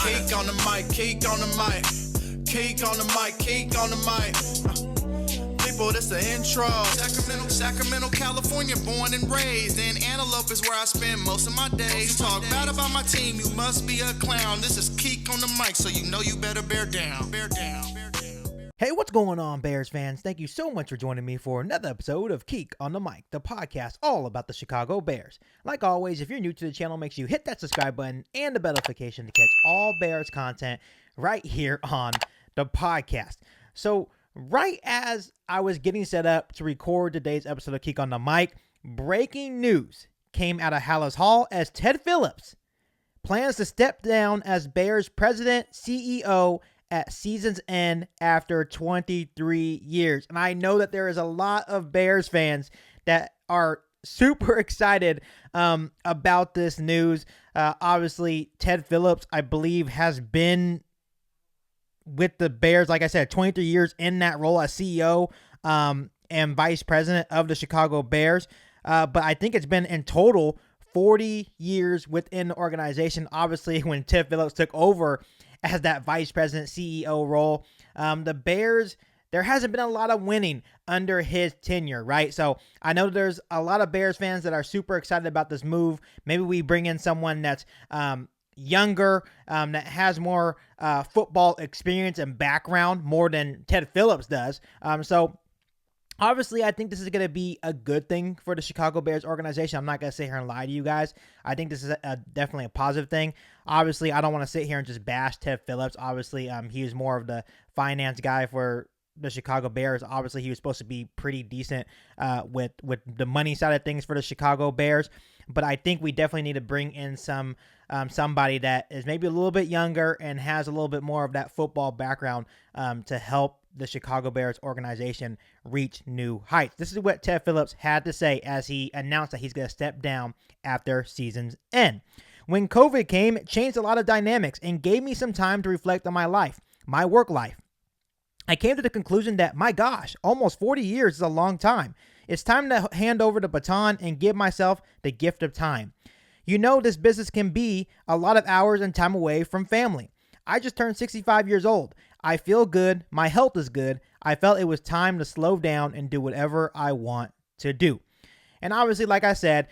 Keek on the mic, keek on the mic. Keek on the mic, keek on the mic. People, this the intro. Sacramento, California, born and raised. In Antelope is where I spend most of my days. Talk bad about my team, you must be a clown. This is Keek on the mic, so you know you better bear down. Bear down. Hey, what's going on, Bears fans? Thank you so much for joining me for another episode of Keek on the Mic, the podcast all about the Chicago Bears. Like always, if you're new to the channel, make sure you hit that subscribe button and the bell notification to catch all Bears content right here on the podcast. So, right as I was getting set up to record today's episode of Keek on the Mic, breaking news came out of Hallis Hall as Ted Phillips plans to step down as Bears president, CEO, at season's end after 23 years. And I know that there is a lot of Bears fans that are super excited about this news. Obviously, Ted Phillips, I believe, has been with the Bears, like I said, 23 years in that role as CEO and vice president of the Chicago Bears. But I think it's been in total 40 years within the organization. Obviously, when Ted Phillips took over as that vice president CEO role, the Bears, there hasn't been a lot of winning under his tenure, right? So I know there's a lot of Bears fans that are super excited about this move. Maybe we bring in someone that's younger, that has more football experience and background more than Ted Phillips does. So obviously, I think this is going to be a good thing for the Chicago Bears organization. I'm not going to sit here and lie to you guys. I think this is definitely a positive thing. Obviously, I don't want to sit here and just bash Ted Phillips. Obviously, he was more of the finance guy for the Chicago Bears. Obviously, he was supposed to be pretty decent with the money side of things for the Chicago Bears. But I think we definitely need to bring in somebody that is maybe a little bit younger and has a little bit more of that football background to help the Chicago Bears organization reach new heights. This is what Ted Phillips had to say as he announced that he's going to step down after season's end. When COVID came, it changed a lot of dynamics and gave me some time to reflect on my life, my work life. I came to the conclusion that, my gosh, almost 40 years is a long time. It's time to hand over the baton and give myself the gift of time. You know, this business can be a lot of hours and time away from family. I just turned 65 years old. I feel good. My health is good. I felt it was time to slow down and do whatever I want to do. And obviously, like I said,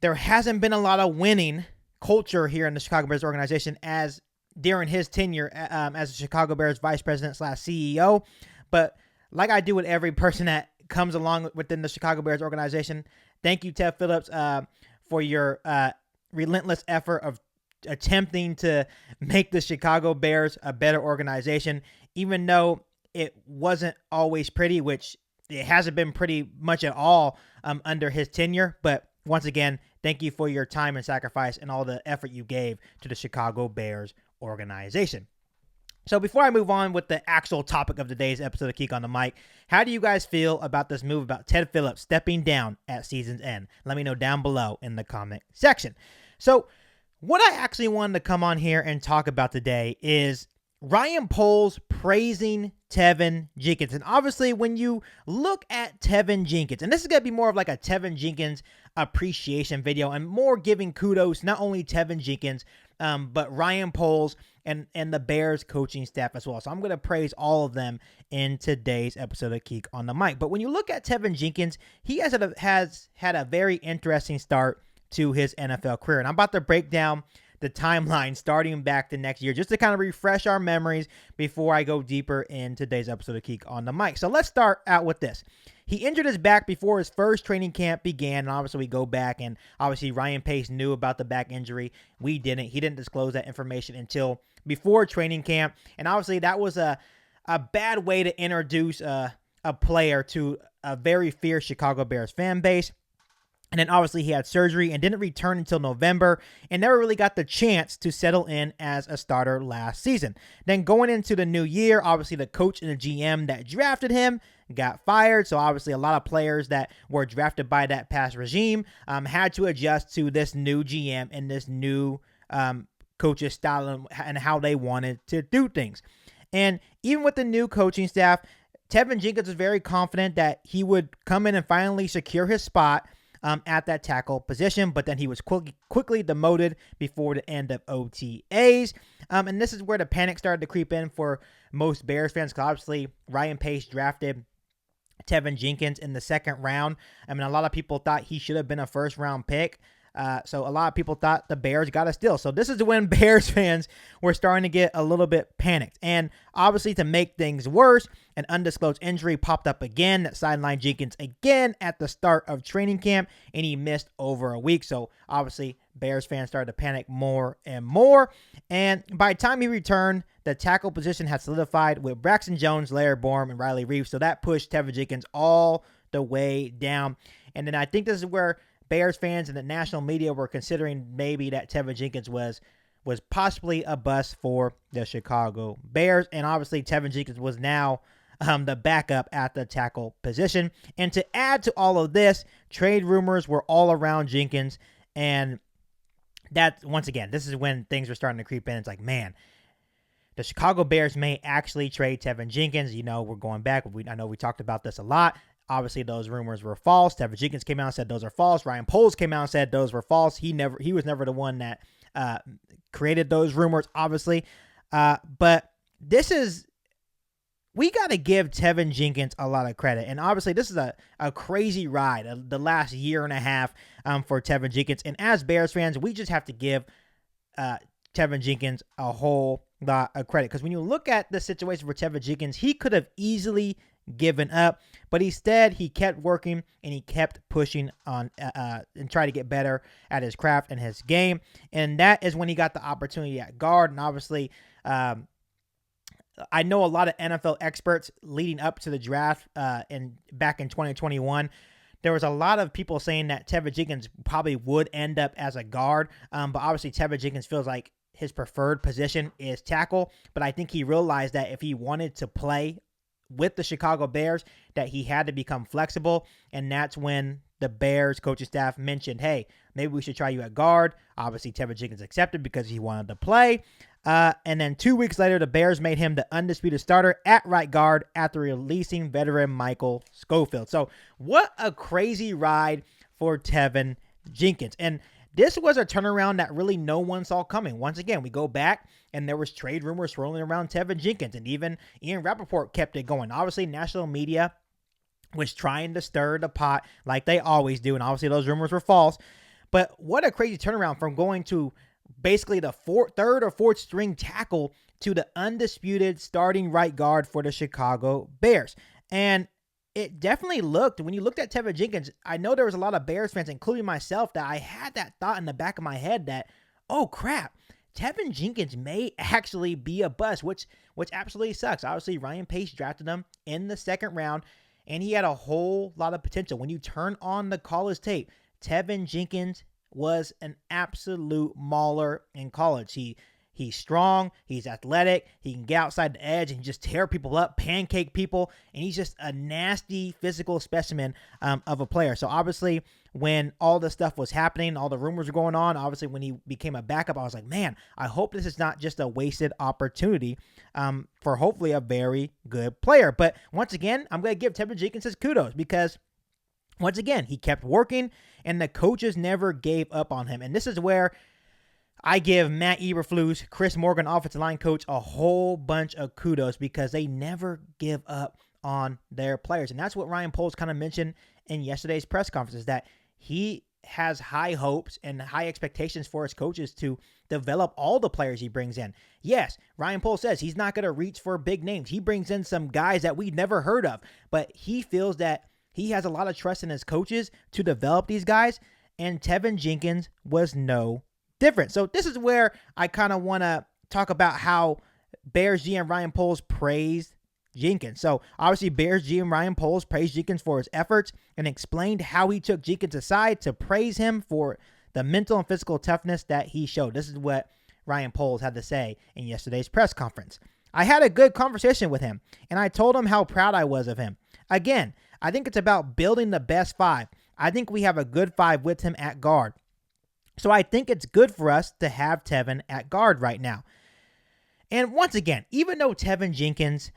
there hasn't been a lot of winning culture here in the Chicago Bears organization as during his tenure as the Chicago Bears vice president / CEO. But like I do with every person that comes along within the Chicago Bears organization, thank you, Ted Phillips, for your relentless effort of attempting to make the Chicago Bears a better organization, even though it wasn't always pretty, which it hasn't been pretty much at all under his tenure. But once again, thank you for your time and sacrifice and all the effort you gave to the Chicago Bears organization. So before I move on with the actual topic of today's episode of Keek on the Mic, how do you guys feel about this move about Ted Phillips stepping down at season's end? Let me know down below in the comment section. So what I actually wanted to come on here and talk about today is Ryan Poes praising Teven Jenkins. And obviously, when you look at Teven Jenkins, and this is going to be more of like a Teven Jenkins appreciation video and more giving kudos, not only Teven Jenkins, but Ryan Poes and the Bears coaching staff as well. So I'm going to praise all of them in today's episode of Keek on the Mic. But when you look at Teven Jenkins, he has had a very interesting start to his NFL career. And I'm about to break down the timeline starting back the next year just to kind of refresh our memories before I go deeper in today's episode of Keek on the Mic. So let's start out with this. He injured his back before his first training camp began, and obviously we go back, and obviously Ryan Pace knew about the back injury. We didn't. He didn't disclose that information until before training camp, and obviously that was a bad way to introduce a player to a very fierce Chicago Bears fan base. And then obviously he had surgery and didn't return until November and never really got the chance to settle in as a starter last season. Then going into the new year, obviously the coach and the GM that drafted him got fired. So obviously a lot of players that were drafted by that past regime had to adjust to this new GM and this new coach's style and how they wanted to do things. And even with the new coaching staff, Teven Jenkins was very confident that he would come in and finally secure his spot at that tackle position, but then he was quickly demoted before the end of OTAs. And this is where the panic started to creep in for most Bears fans, because obviously Ryan Pace drafted Teven Jenkins in the second round. I mean, a lot of people thought he should have been a first-round pick. So a lot of people thought the Bears got a steal. So this is when Bears fans were starting to get a little bit panicked. And obviously, to make things worse, an undisclosed injury popped up again that sidelined Jenkins again at the start of training camp, and he missed over a week. So obviously, Bears fans started to panic more and more. And by the time he returned, the tackle position had solidified with Braxton Jones, Larry Borum, and Riley Reeves. So that pushed Teven Jenkins all the way down. And then I think this is where Bears fans and the national media were considering maybe that Teven Jenkins was possibly a bust for the Chicago Bears. And obviously Teven Jenkins was now the backup at the tackle position. And to add to all of this, trade rumors were all around Jenkins. And that, once again, this is when things were starting to creep in. It's like, man, the Chicago Bears may actually trade Teven Jenkins. You know, we're going back. I know we talked about this a lot. Obviously, those rumors were false. Teven Jenkins came out and said those are false. Ryan Poes came out and said those were false. He was never the one that created those rumors, obviously. But we got to give Teven Jenkins a lot of credit. And obviously, this is a crazy ride, the last year and a half for Teven Jenkins. And as Bears fans, we just have to give Teven Jenkins a whole lot of credit. Because when you look at the situation for Teven Jenkins, he could have easily given up, but instead he kept working and he kept pushing on and try to get better at his craft and his game. And that is when he got the opportunity at guard. And obviously, I know a lot of NFL experts leading up to the draft back in 2021. There was a lot of people saying that Teven Jenkins probably would end up as a guard, but obviously Teven Jenkins feels like his preferred position is tackle. But I think he realized that if he wanted to play with the Chicago Bears, that he had to become flexible. And that's when the Bears coaching staff mentioned, hey, maybe we should try you at guard. Obviously, Teven Jenkins accepted because he wanted to play. And then 2 weeks later, the Bears made him the undisputed starter at right guard after releasing veteran Michael Schofield. So what a crazy ride for Teven Jenkins. And this was a turnaround that really no one saw coming. Once again, we go back and there was trade rumors swirling around Teven Jenkins, and even Ian Rappaport kept it going. Obviously, national media was trying to stir the pot like they always do, and obviously those rumors were false. But what a crazy turnaround from going to basically the third or fourth string tackle to the undisputed starting right guard for the Chicago Bears. And it definitely looked, when you looked at Teven Jenkins, I know there was a lot of Bears fans, including myself, that I had that thought in the back of my head that, oh crap, Teven Jenkins may actually be a bust, which absolutely sucks. Obviously, Ryan Pace drafted him in the second round, and he had a whole lot of potential. When you turn on the college tape, Teven Jenkins was an absolute mauler in college. He's strong, he's athletic, he can get outside the edge and just tear people up, pancake people, and he's just a nasty physical specimen of a player. So obviously, when all this stuff was happening, all the rumors were going on, obviously when he became a backup, I was like, man, I hope this is not just a wasted opportunity for hopefully a very good player. But once again, I'm going to give Teven Jenkins his kudos because once again, he kept working and the coaches never gave up on him. And this is where I give Matt Eberflus, Chris Morgan, offensive line coach, a whole bunch of kudos because they never give up on their players. And that's what Ryan Poles kind of mentioned in yesterday's press conference, is that he has high hopes and high expectations for his coaches to develop all the players he brings in. Yes, Ryan Poles says he's not going to reach for big names. He brings in some guys that we've never heard of, but he feels that he has a lot of trust in his coaches to develop these guys, and Teven Jenkins was no different. So this is where I kind of want to talk about how Bears GM Ryan Poles praised Jenkins. So obviously Bears GM Ryan Poles praised Jenkins for his efforts and explained how he took Jenkins aside to praise him for the mental and physical toughness that he showed. This is what Ryan Poles had to say in yesterday's press conference. I had a good conversation with him, and I told him how proud I was of him. Again, I think it's about building the best five. I think we have a good five with him at guard. So I think it's good for us to have Tevin at guard right now. And once again, even though Teven Jenkins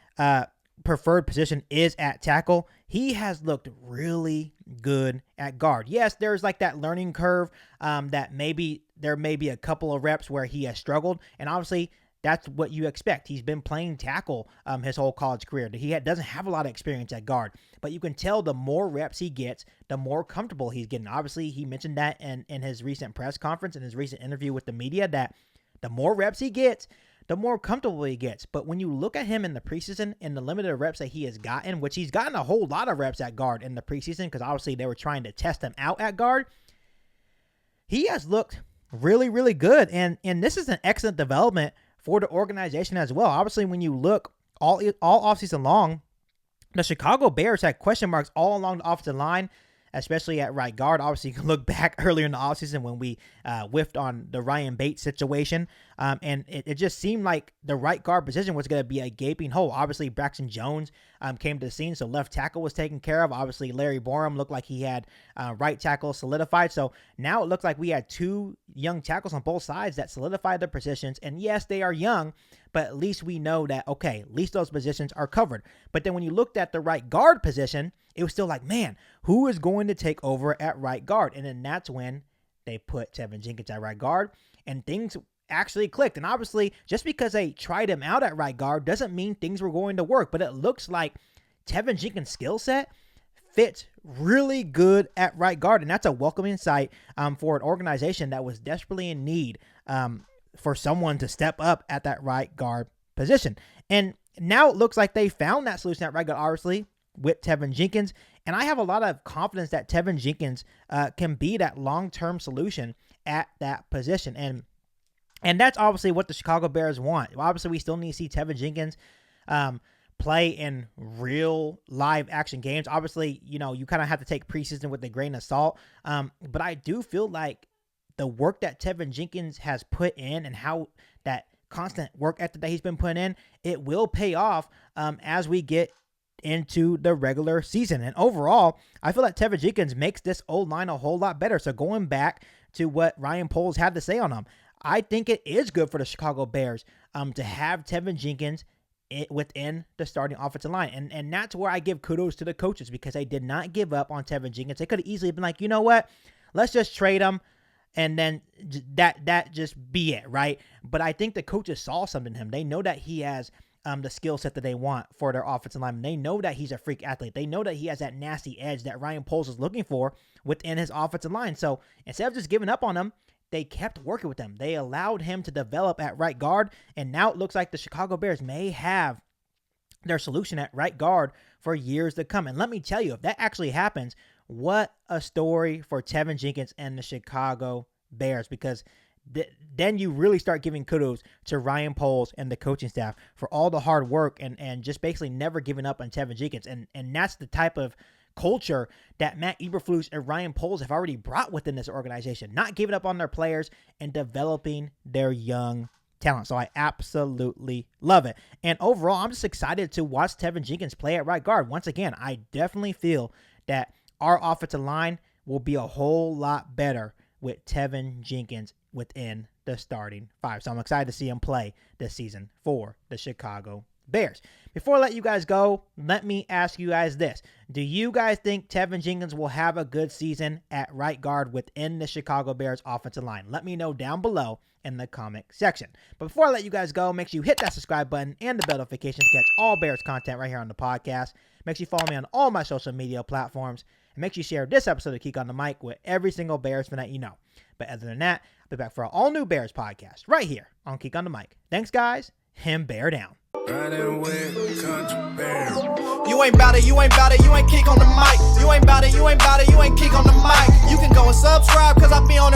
preferred position is at tackle, he has looked really good at guard. Yes, there's like that learning curve that maybe there may be a couple of reps where he has struggled, and obviously that's what you expect. He's been playing tackle his whole college career. He doesn't have a lot of experience at guard, but you can tell the more reps he gets, the more comfortable he's getting. Obviously, he mentioned that in his recent press conference, in his recent interview with the media, that the more reps he gets, the more comfortable he gets. But when you look at him in the preseason, in the limited reps that he has gotten, which he's gotten a whole lot of reps at guard in the preseason, because obviously they were trying to test him out at guard, he has looked really, really good. And this is an excellent development for the organization as well. Obviously, when you look all offseason long, the Chicago Bears had question marks all along the offensive line, especially at right guard. Obviously, you can look back earlier in the offseason when we whiffed on the Ryan Bates situation, and it just seemed like the right guard position was going to be a gaping hole. Obviously, Braxton Jones came to the scene, so left tackle was taken care of. Obviously, Larry Borum looked like he had right tackle solidified, so now it looks like we had two young tackles on both sides that solidified their positions, and yes, they are young, but at least we know that, okay, at least those positions are covered. But then when you looked at the right guard position, it was still like, man, who is going to take over at right guard? And then that's when they put Teven Jenkins at right guard, and things actually clicked. And obviously, just because they tried him out at right guard doesn't mean things were going to work, but it looks like Teven Jenkins' skill set fits really good at right guard, and that's a welcoming sight for an organization that was desperately in need for someone to step up at that right guard position. And now it looks like they found that solution at right guard, obviously, with Teven Jenkins, and I have a lot of confidence that Teven Jenkins can be that long-term solution at that position, and that's obviously what the Chicago Bears want. Obviously, we still need to see Teven Jenkins play in real live action games. Obviously, you kind of have to take preseason with a grain of salt, but I do feel like the work that Teven Jenkins has put in and how that constant work ethic that he's been putting in, it will pay off as we get into the regular season. And overall, I feel like Teven Jenkins makes this O-line a whole lot better. So going back to what Ryan Poes had to say on him, I think it is good for the Chicago Bears to have Teven Jenkins within the starting offensive line. And that's where I give kudos to the coaches, because they did not give up on Teven Jenkins. They could have easily been like, you know what, let's just trade him and then that just be it, right? But I think the coaches saw something in him. They know that he has the skill set that they want for their offensive lineman. They know that he's a freak athlete. They know that he has that nasty edge that Ryan Poles is looking for within his offensive line. So instead of just giving up on him, they kept working with him. They allowed him to develop at right guard, and now it looks like the Chicago Bears may have their solution at right guard for years to come. And let me tell you, if that actually happens, what a story for Teven Jenkins and the Chicago Bears, because then you really start giving kudos to Ryan Poles and the coaching staff for all the hard work and just basically never giving up on Teven Jenkins. And that's the type of culture that Matt Eberflus and Ryan Poles have already brought within this organization, not giving up on their players and developing their young talent. So I absolutely love it. And overall, I'm just excited to watch Teven Jenkins play at right guard. Once again, I definitely feel that our offensive line will be a whole lot better with Teven Jenkins within the starting five. So I'm excited to see him play this season for the Chicago Bears. Before I let you guys go, let me ask you guys this. Do you guys think Teven Jenkins will have a good season at right guard within the Chicago Bears offensive line? Let me know down below in the comment section. But before I let you guys go, make sure you hit that subscribe button and the bell notification to catch all Bears content right here on the podcast. Make sure you follow me on all my social media platforms. And make sure you share this episode of Geek on the Mic with every single Bears fan that you know. But other than that, I'll be back for an all-new Bears podcast right here on Geek on the Mic. Thanks, guys, and bear down. Riding with country bear. You ain't bout it, you ain't bout it, you ain't Geek on the Mic. You ain't bout it, you ain't bout it, you ain't Geek on the Mic. You can go and subscribe, cause I be on